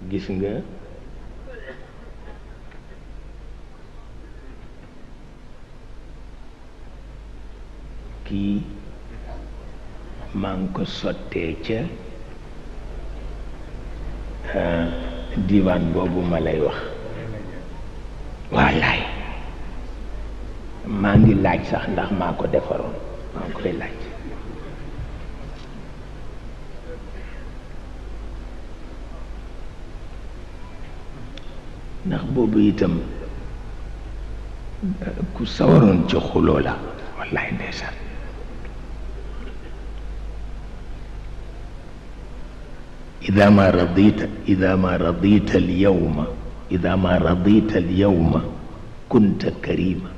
gis nga kii maa ngi ko sottee ca diwaan boobu ma lay wax wallaay maa ngi laaj sax ndax maa ko defaroon maa ngi koy laaj ndax boobu itam ku sawaroon ci xuloo la wallaay ndeysaan إذا ما رضيت اليوم كنت كريما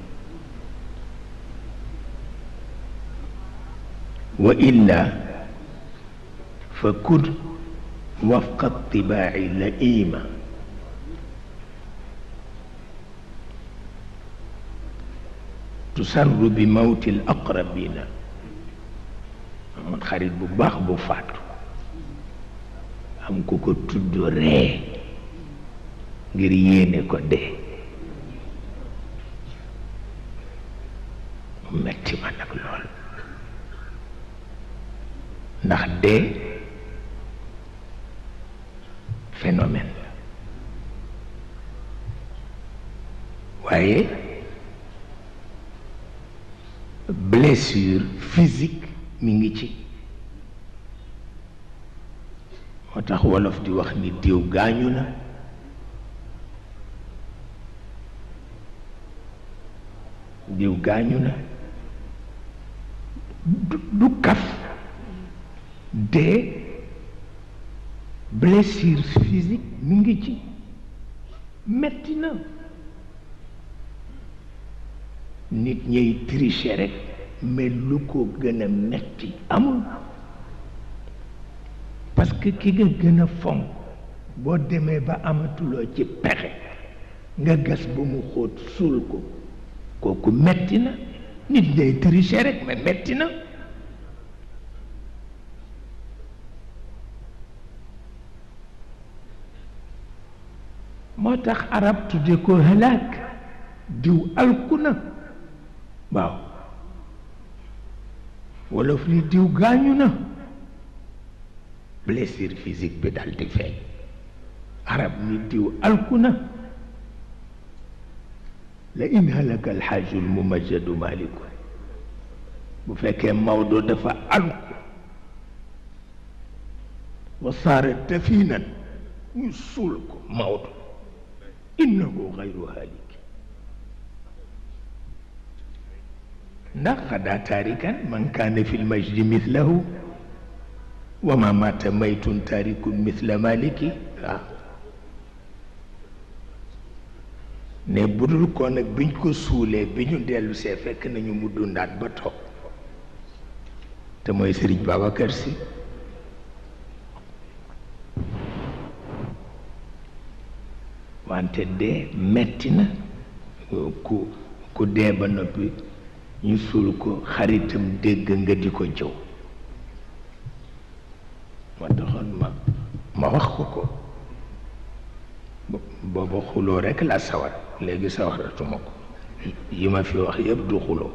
وإلا فكن وفق الطباع اللئيمة تسر بموت الأقربين من خريط بباخ بفاتو am ku ko tudd ree ngir yéene ko dee mu metti ma nag lool ndax dee phénomène la waaye blessure physique mi ngi ci moo tax wolof di wax ni diw gaañu na diw gaañu na du kaf dee blessure physique mi ngi ci metti na nit ñay tricher rek mais lu ko gën a metti amul parce que ki nga gën a fonk boo demee ba amatuloo ci pexe nga gas ba mu xóot suul ko kooku metti na nit ñay tricher rek mais metti na moo tax arab tudde ko halaak diw alku na waaw wolof ni diw gaañu na blessure physique bi dal di feeñ arab ni diw alku na la in halaka alxaaju almumajjadu maliku bu fekkee Maodo dafa alku wa saara dafinan ñu suul ko Maodo innahu gayru halik ndax xadaa taarikan man kaana fi lmajdi mithlahu wa ma mata maytun taarikun mithla maliki waaw ne budul ko nag biñ ko suulee bi ñu dellu see fekk nañu mu dundaat ba toog te mooy Sëriñ Babacar Si wante dee metti na ku dee ba noppi ñu suul ko xaritam dégg nga di ko jëw ma taxoon ma wax ko booba xuloo rekk la sawar léegi sawaratuma ko yi ma fi wax yëpp du xuloo